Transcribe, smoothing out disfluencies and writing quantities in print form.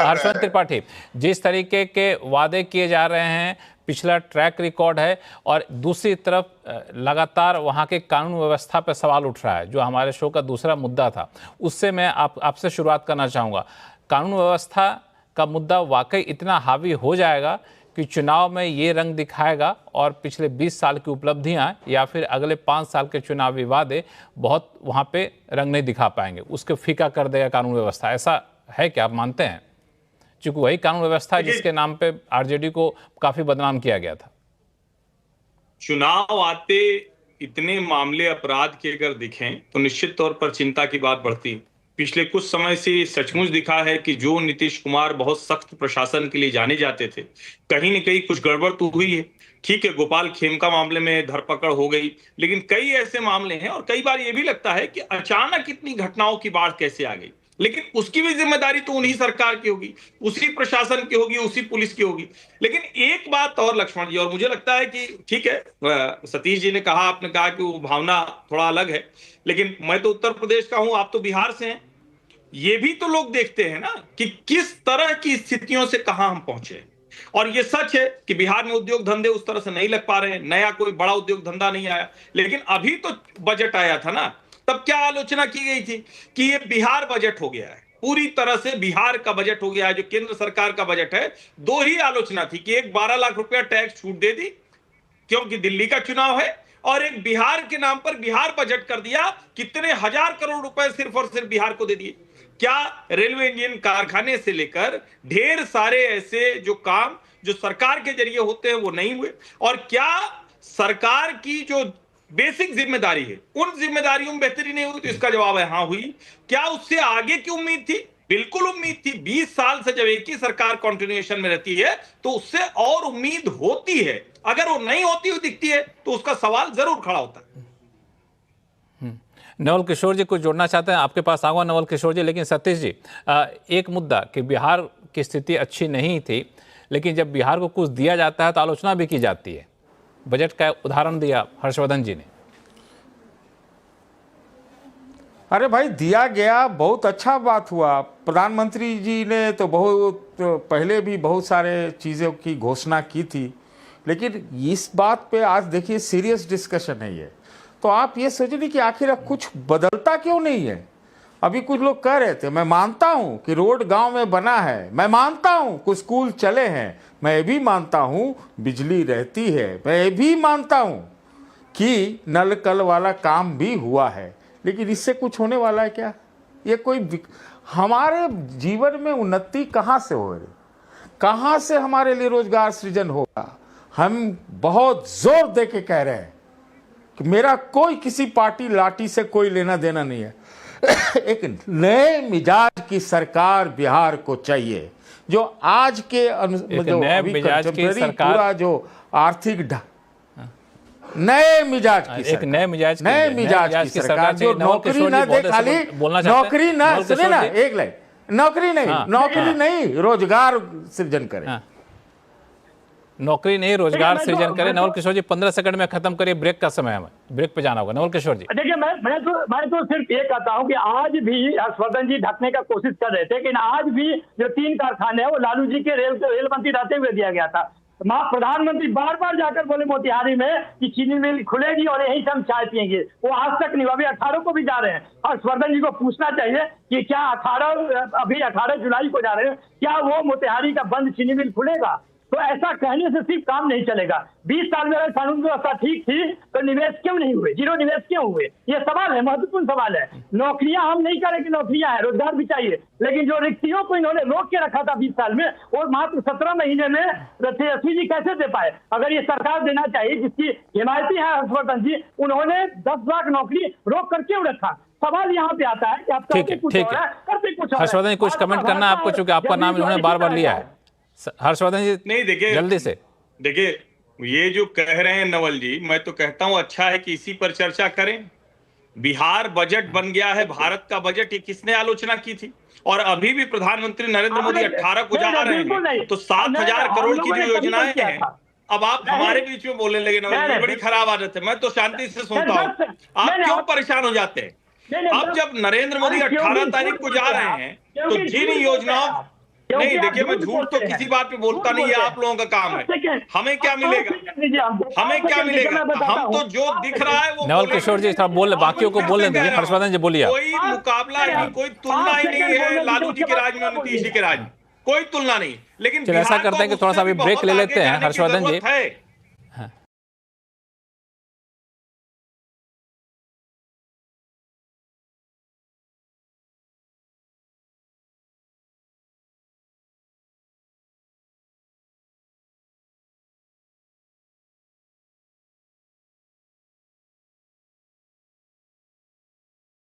हर्षवर्धन त्रिपाठी, जिस तरीके के वादे किए जा रहे हैं, पिछला ट्रैक रिकॉर्ड है, और दूसरी तरफ लगातार वहाँ के कानून व्यवस्था पर सवाल उठ रहा है, जो हमारे शो का दूसरा मुद्दा था। उससे मैं आपसे शुरुआत करना चाहूँगा। कानून व्यवस्था का मुद्दा वाकई इतना हावी हो जाएगा कि चुनाव में ये रंग दिखाएगा और पिछले 20 साल की उपलब्धियां या फिर अगले 5 साल के चुनावी वादे बहुत वहां पे रंग नहीं दिखा पाएंगे, उसको फीका कर देगा कानून व्यवस्था। ऐसा है क्या, आप मानते हैं? क्योंकि वही कानून व्यवस्था है जिसके नाम पे आरजेडी को काफी बदनाम किया गया था। चुनाव आते इतने मामले अपराध के अगर दिखें तो निश्चित तौर पर चिंता की बात बढ़ती। पिछले कुछ समय से सचमुच दिखा है कि जो नीतीश कुमार बहुत सख्त प्रशासन के लिए जाने जाते थे, कहीं न कहीं कुछ गड़बड़ तो हुई है। ठीक है, गोपाल खेमका मामले में धरपकड़ हो गई, लेकिन कई ऐसे मामले हैं और कई बार ये भी लगता है कि अचानक इतनी घटनाओं की बाढ़ कैसे आ गई। लेकिन उसकी भी जिम्मेदारी तो उन्हीं सरकार की होगी, उसी प्रशासन की होगी, उसी पुलिस की होगी। लेकिन एक बात और लक्ष्मण जी, और मुझे लगता है कि ठीक है, सतीश जी ने कहा, आपने कहा कि वो भावना थोड़ा अलग है, लेकिन मैं तो उत्तर प्रदेश का हूं, आप तो बिहार से हैं। ये भी तो लोग देखते हैं ना कि किस तरह की स्थितियों से कहां हम पहुंचे। और ये सच है कि बिहार में उद्योग धंधे उस तरह से नहीं लग पा रहे हैं, नया कोई बड़ा उद्योग धंधा नहीं आया। लेकिन अभी तो बजट आया था ना, तब क्या आलोचना की गई थी कि ये बिहार बजट हो गया है, पूरी तरह से बिहार का बजट हो गया है, जो केंद्र सरकार का बजट है। दो ही आलोचना थी कि एक 12 लाख रुपया टैक्स छूट दे दी क्योंकि दिल्ली का चुनाव है, और एक बिहार के नाम पर बिहार बजट कर दिया, कितने हजार करोड़ रुपए सिर्फ और सिर्फ बिहार को दे दिए। क्या रेलवे इंजन कारखाने से लेकर ढेर सारे ऐसे जो काम जो सरकार के जरिए होते हैं वो नहीं हुए? और क्या सरकार की जो बेसिक जिम्मेदारी है उन जिम्मेदारियों में बेहतरी नहीं हुई? तो इसका जवाब है हाँ हुई। क्या उससे आगे की उम्मीद थी? बिल्कुल उम्मीद थी। 20 साल से जब एक ही सरकार कंटिन्यूएशन में रहती है तो उससे और उम्मीद होती है। अगर वो नहीं होती हुई दिखती है तो उसका सवाल जरूर खड़ा होता है। नवल किशोर जी कुछ जोड़ना चाहते हैं? आपके पास आऊंगा नवल किशोर जी, लेकिन सतीश जी, एक मुद्दा कि बिहार की स्थिति अच्छी नहीं थी, लेकिन जब बिहार को कुछ दिया जाता है तो आलोचना भी की जाती है। बजट का उदाहरण दिया हर्षवर्धन जी ने। अरे भाई, दिया गया, बहुत अच्छा बात हुआ। प्रधानमंत्री जी ने तो बहुत पहले भी बहुत सारे चीज़ों की घोषणा की थी, लेकिन इस बात पे आज देखिए सीरियस डिस्कशन है ये। तो आप ये सोच रही कि आखिर कुछ बदलता क्यों नहीं है? अभी कुछ लोग कह रहे थे, मैं मानता हूं कि रोड गांव में बना है, मैं मानता हूं कुछ स्कूल चले हैं, मैं भी मानता हूं बिजली रहती है, मैं भी मानता हूं कि नल कल वाला काम भी हुआ है, लेकिन इससे कुछ होने वाला है क्या? ये कोई हमारे जीवन में उन्नति कहाँ से हो रही, कहाँ से हमारे लिए रोजगार सृजन होगा? हम बहुत जोर दे के कह रहे हैं कि मेरा कोई किसी पार्टी लाठी से कोई लेना देना नहीं है। एक नए मिजाज की सरकार बिहार को चाहिए, जो आज के नए मिजाज की सरकार, पूरा जो आर्थिक नए मिजाज की एक नए मिजाज की सरकार जो नौकरी ना दे, खाली नौकरी ना, सुने ना एक लाइन, नौकरी नहीं, नौकरी नहीं, रोजगार सृजन करे। नौकरी नहीं, रोजगार सृजन करे। नवल किशोर जी 15 सेकंड में खत्म करिए, ब्रेक का समय है, ब्रेक पे जाना होगा। नवल किशोर जी देखिए, मैं तो सिर्फ ये कहता हूं कि आज भी हर्षवर्धन जी ढकने का कोशिश कर रहे थे, लेकिन आज भी जो 3 कारखाने हैं वो लालू जी के रेल मंत्री रहते हुए दिया गया था। प्रधानमंत्री बार बार जाकर बोले मोतिहारी में कि चीनी मिल खुलेगी और यहीं से हम चाय पियेंगे, वो आज तक नहीं। अभी 18 को भी जा रहे हैं। हर्षवर्धन जी को पूछना चाहिए कि क्या 18 जुलाई को जा रहे हैं, क्या वो मोतिहारी का बंद चीनी मिल खुलेगा? तो ऐसा कहने से सिर्फ काम नहीं चलेगा। 20 साल में अगर कानून व्यवस्था ठीक थी तो निवेश क्यों नहीं हुए, जीरो निवेश क्यों हुए? ये सवाल है, महत्वपूर्ण सवाल है। नौकरियां हम नहीं करें कि नौकरियां हैं, रोजगार भी चाहिए, लेकिन जो रिक्तियों को इन्होंने रोक के रखा था 20 साल में, और मात्र 17 महीने में तेजस्वी जी कैसे दे पाए? अगर ये सरकार देना चाहिए जिसकी हिमायती है हर्षवर्धन जी, उन्होंने 10 लाख नौकरी रोक कर क्यों रखा? सवाल यहाँ पे आता है कि आप करते कुछ और है, करते कुछ और। हर्षवर्धन जी कुछ कमेंट करना आपको, चूंकि आपका नाम इन्होंने बार बार लिया है। हर्षवर्धन जी नहीं, देखिए जल्दी से, देखिए ये जो कह रहे हैं नवल जी, मैं तो कहता हूं अच्छा है कि इसी पर चर्चा करें। बिहार बजट बन गया है, भारत का बजट, ये किसने आलोचना की थी? और अभी भी प्रधानमंत्री नरेंद्र मोदी 18 को जा रहे हैं, तो 7,000 करोड़ की जो योजनाएं हैं, अब आप हमारे बीच में बोलने लगे नवल जी, बड़ी खराब आदत है। मैं तो शांति से सुनता हूँ, आप क्यों परेशान हो जाते हैं? अब जब नरेंद्र मोदी 18 तारीख को जा रहे हैं तो जिन योजनाओं नहीं देखिए, मैं झूठ तो किसी बात पे बोलता नहीं है, आप लोगों का काम है। हमें क्या मिलेगा, हमें क्या मिलेगा? हम तो जो दिख रहा है वो नवल किशोर जी थोड़ा बोल, बाकियों को बोलने दीजिए। हर्षवर्धन जी बोलिए। कोई मुकाबला ही, कोई तुलना ही नहीं है लालू जी के राज में और नीतीश जी के राज में, कोई तुलना नहीं। लेकिन चलिए ऐसा करते हैं कि थोड़ा सा अभी ब्रेक ले लेते हैं हर्षवर्धन जी। है।